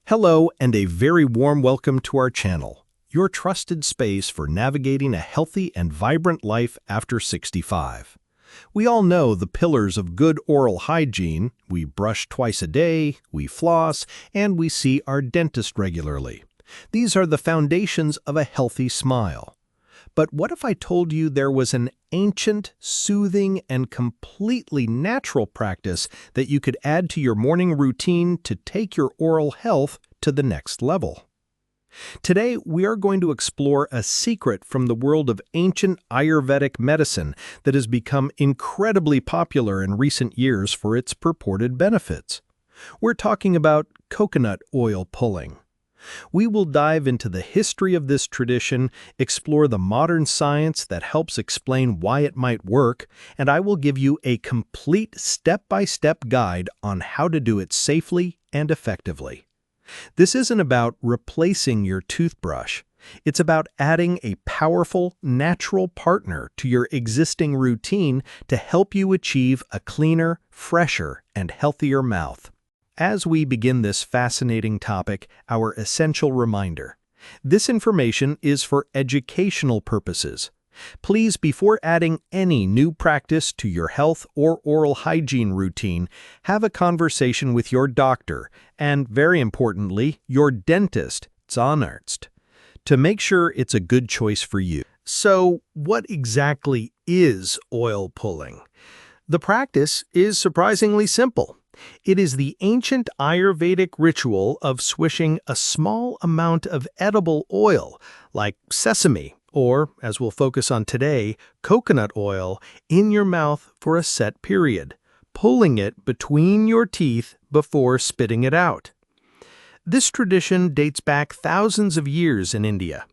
Hello and a very warm welcome to our channel, your trusted space for navigating a healthy and vibrant life after 65. We all know the pillars of good oral hygiene. We brush twice a day, we floss, and we see our dentist regularly. These are the foundations of a healthy smile. But what if I told you there was an ancient, soothing, and completely natural practice that you could add to your morning routine to take your oral health to the next level? Today, we are going to explore a secret from the world of ancient Ayurvedic medicine that has become incredibly popular in recent years for its purported benefits. We're talking about coconut oil pulling. We will dive into the history of this tradition, explore the modern science that helps explain why it might work, and I will give you a complete step-by-step guide on how to do it safely and effectively. This isn't about replacing your toothbrush. It's about adding a powerful, natural partner to your existing routine to help you achieve a cleaner, fresher, and healthier mouth. As we begin this fascinating topic, our essential reminder. This information is for educational purposes. Please, before adding any new practice to your health or oral hygiene routine, have a conversation with your doctor and, very importantly, your dentist, Zahnarzt, to make sure it's a good choice for you. So, what exactly is oil pulling? The practice is surprisingly simple. It is the ancient Ayurvedic ritual of swishing a small amount of edible oil, like sesame, or, as we'll focus on today, coconut oil, in your mouth for a set period, pulling it between your teeth before spitting it out. This tradition dates back thousands of years in India.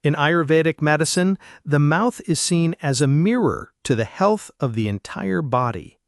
In Ayurvedic medicine, the mouth is seen as a mirror to the health of the entire body.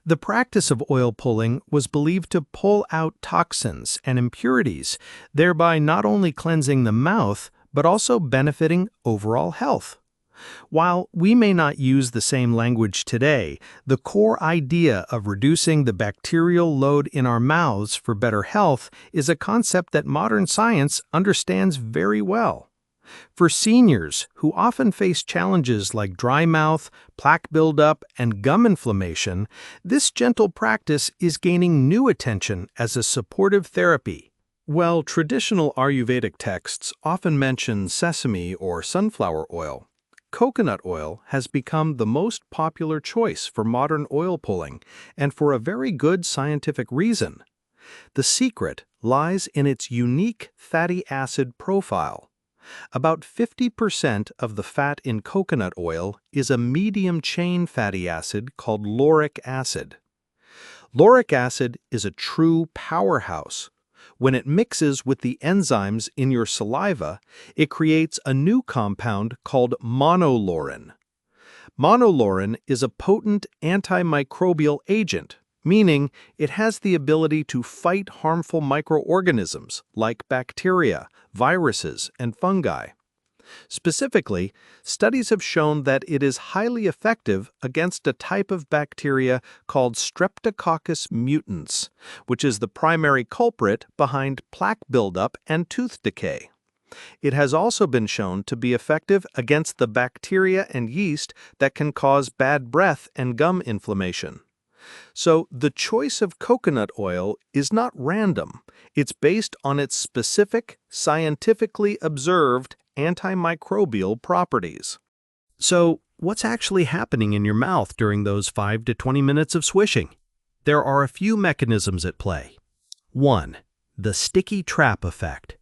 The practice of oil pulling was believed to pull out toxins and impurities, thereby not only cleansing the mouth, but also benefiting overall health. While we may not use the same language today, the core idea of reducing the bacterial load in our mouths for better health is a concept that modern science understands very well. For seniors who often face challenges like dry mouth, plaque buildup, and gum inflammation, this gentle practice is gaining new attention as a supportive therapy. While traditional Ayurvedic texts often mention sesame or sunflower oil, coconut oil has become the most popular choice for modern oil pulling, and for a very good scientific reason. The secret lies in its unique fatty acid profile. About 50% of the fat in coconut oil is a medium-chain fatty acid called lauric acid. Lauric acid is a true powerhouse. When it mixes with the enzymes in your saliva, it creates a new compound called monolaurin. Monolaurin is a potent antimicrobial agent, meaning it has the ability to fight harmful microorganisms like bacteria, viruses, and fungi. Specifically, studies have shown that it is highly effective against a type of bacteria called Streptococcus mutans, which is the primary culprit behind plaque buildup and tooth decay. It has also been shown to be effective against the bacteria and yeast that can cause bad breath and gum inflammation. So, the choice of coconut oil is not random. It's based on its specific, scientifically observed antimicrobial properties. So, what's actually happening in your mouth during those 5 to 20 minutes of swishing? There are a few mechanisms at play. 1. The sticky trap effect.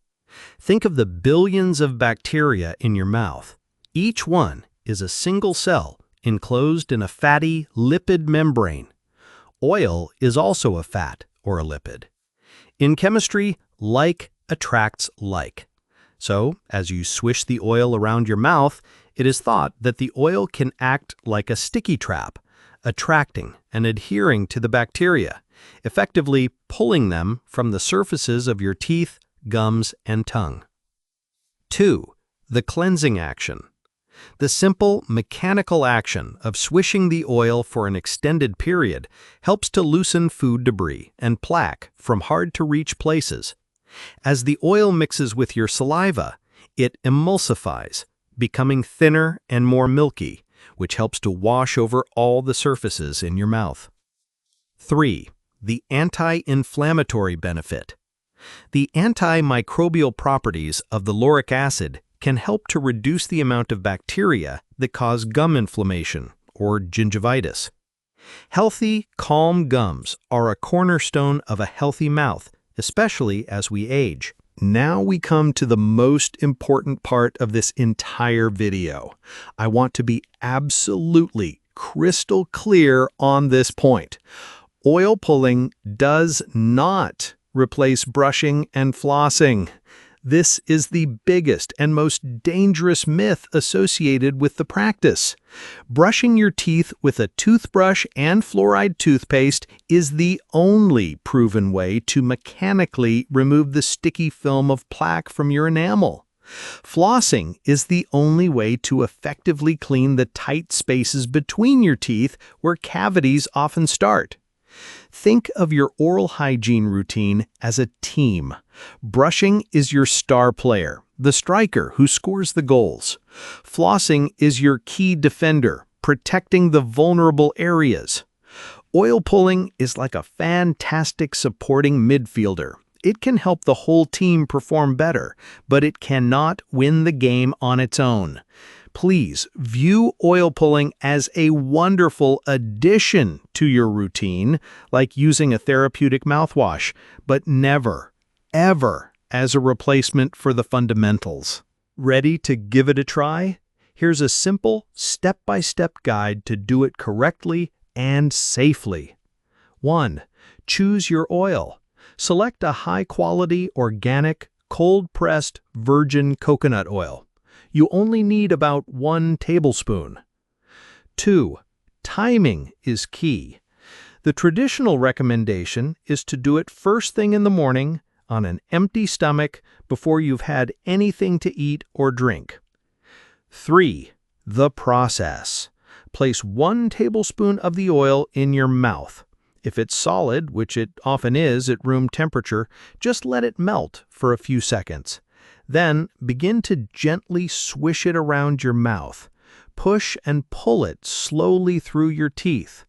Think of the billions of bacteria in your mouth. Each one is a single cell enclosed in a fatty lipid membrane. Oil is also a fat or a lipid. In chemistry, like attracts like. So, as you swish the oil around your mouth, it is thought that the oil can act like a sticky trap, attracting and adhering to the bacteria, effectively pulling them from the surfaces of your teeth, gums, and tongue. 2. The cleansing action. The simple, mechanical action of swishing the oil for an extended period helps to loosen food debris and plaque from hard-to-reach places. As the oil mixes with your saliva, it emulsifies, becoming thinner and more milky, which helps to wash over all the surfaces in your mouth. 3. The anti-inflammatory benefit. The antimicrobial properties of the lauric acid can help to reduce the amount of bacteria that cause gum inflammation, or gingivitis. Healthy, calm gums are a cornerstone of a healthy mouth, especially as we age. Now we come to the most important part of this entire video. I want to be absolutely crystal clear on this point. Oil pulling does not replace brushing and flossing. This is the biggest and most dangerous myth associated with the practice. Brushing your teeth with a toothbrush and fluoride toothpaste is the only proven way to mechanically remove the sticky film of plaque from your enamel. Flossing is the only way to effectively clean the tight spaces between your teeth where cavities often start. Think of your oral hygiene routine as a team. Brushing is your star player, the striker who scores the goals. Flossing is your key defender, protecting the vulnerable areas. Oil pulling is like a fantastic supporting midfielder. It can help the whole team perform better, but it cannot win the game on its own. Please view oil pulling as a wonderful addition to your routine, like using a therapeutic mouthwash, but never, ever as a replacement for the fundamentals. Ready to give it a try? Here's a simple, step-by-step guide to do it correctly and safely. 1. Choose your oil. Select a high-quality, organic, cold-pressed, virgin coconut oil. You only need about 1 tablespoon. 2. Timing is key. The traditional recommendation is to do it first thing in the morning on an empty stomach before you've had anything to eat or drink. 3. The process. Place 1 tablespoon of the oil in your mouth. If it's solid, which it often is at room temperature, just let it melt for a few seconds. Then begin to gently swish it around your mouth. Push and pull it slowly through your teeth.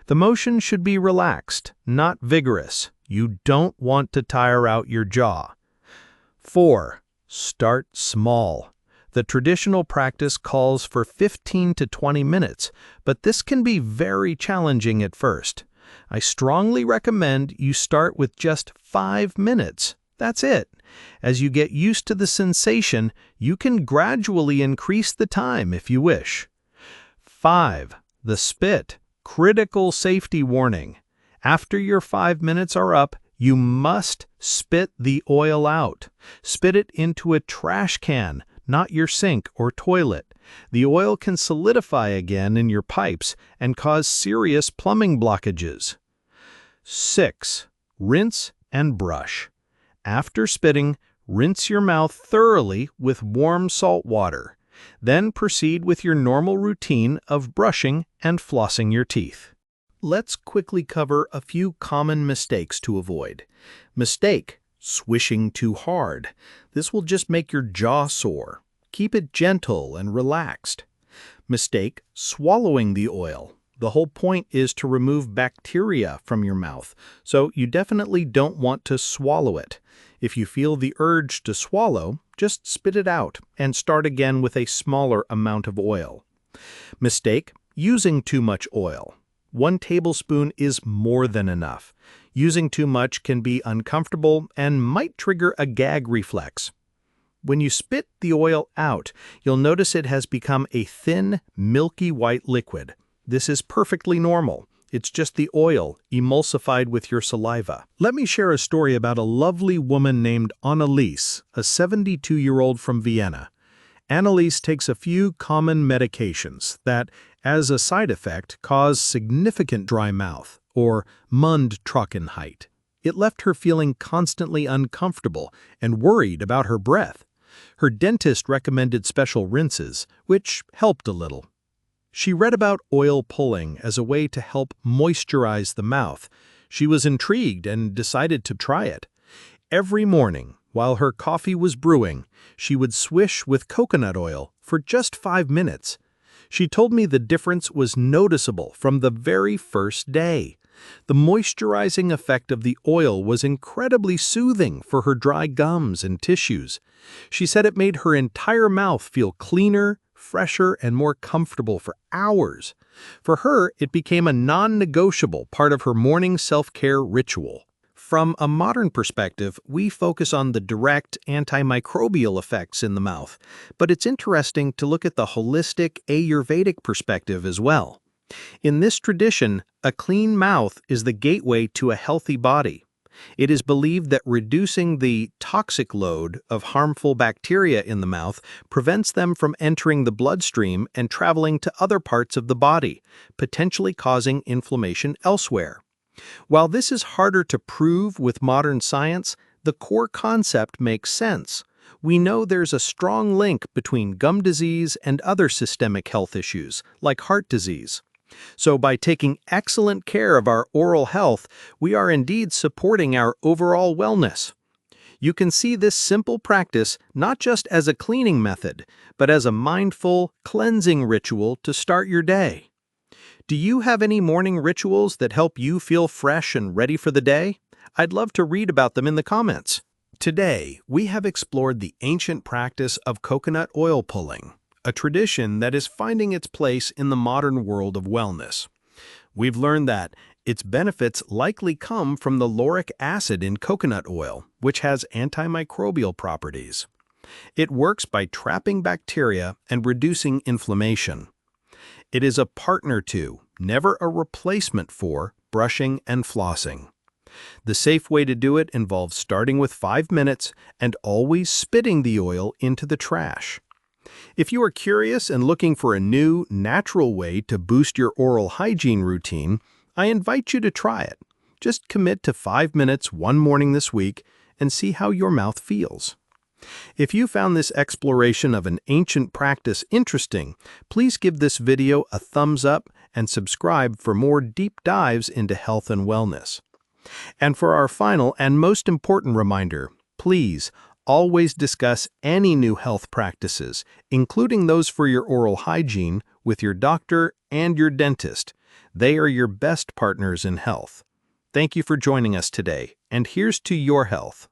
The motion should be relaxed, not vigorous. You don't want to tire out your jaw. 4. Start small. The traditional practice calls for 15 to 20 minutes, but this can be very challenging at first. I strongly recommend you start with just 5 minutes. That's it. As you get used to the sensation, you can gradually increase the time if you wish. 5. The spit. Critical safety warning. After your 5 minutes are up, you must spit the oil out. Spit it into a trash can, not your sink or toilet. The oil can solidify again in your pipes and cause serious plumbing blockages. 6. Rinse and brush. After spitting, rinse your mouth thoroughly with warm salt water. Then proceed with your normal routine of brushing and flossing your teeth. Let's quickly cover a few common mistakes to avoid. Mistake: swishing too hard. This will just make your jaw sore. Keep it gentle and relaxed. Mistake: swallowing the oil. The whole point is to remove bacteria from your mouth, so you definitely don't want to swallow it. If you feel the urge to swallow, just spit it out and start again with a smaller amount of oil. Mistake: using too much oil. 1 tablespoon is more than enough. Using too much can be uncomfortable and might trigger a gag reflex. When you spit the oil out, you'll notice it has become a thin, milky white liquid. This is perfectly normal. It's just the oil emulsified with your saliva. Let me share a story about a lovely woman named Anneliese, a 72-year-old from Vienna. Anneliese takes a few common medications that, as a side effect, cause significant dry mouth, or Mundtrockenheit. It left her feeling constantly uncomfortable and worried about her breath. Her dentist recommended special rinses, which helped a little. She read about oil pulling as a way to help moisturize the mouth. She was intrigued and decided to try it. Every morning, while her coffee was brewing, she would swish with coconut oil for just 5 minutes. She told me the difference was noticeable from the very first day. The moisturizing effect of the oil was incredibly soothing for her dry gums and tissues. She said it made her entire mouth feel cleaner, fresher, and more comfortable for hours. For her, it became a non-negotiable part of her morning self-care ritual. From a modern perspective, we focus on the direct antimicrobial effects in the mouth, but it's interesting to look at the holistic Ayurvedic perspective as well. In this tradition, a clean mouth is the gateway to a healthy body. It is believed that reducing the toxic load of harmful bacteria in the mouth prevents them from entering the bloodstream and traveling to other parts of the body, potentially causing inflammation elsewhere. While this is harder to prove with modern science, the core concept makes sense. We know there's a strong link between gum disease and other systemic health issues, like heart disease. So by taking excellent care of our oral health, we are indeed supporting our overall wellness. You can see this simple practice not just as a cleaning method, but as a mindful, cleansing ritual to start your day. Do you have any morning rituals that help you feel fresh and ready for the day? I'd love to read about them in the comments. Today, we have explored the ancient practice of coconut oil pulling, a tradition that is finding its place in the modern world of wellness. We've learned that its benefits likely come from the lauric acid in coconut oil, which has antimicrobial properties. It works by trapping bacteria and reducing inflammation. It is a partner to, never a replacement for, brushing and flossing. The safe way to do it involves starting with 5 minutes and always spitting the oil into the trash. If you are curious and looking for a new, natural way to boost your oral hygiene routine, I invite you to try it. Just commit to 5 minutes one morning this week and see how your mouth feels. If you found this exploration of an ancient practice interesting, please give this video a thumbs up and subscribe for more deep dives into health and wellness. And for our final and most important reminder, please always discuss any new health practices, including those for your oral hygiene, with your doctor and your dentist. They are your best partners in health. Thank you for joining us today, and here's to your health.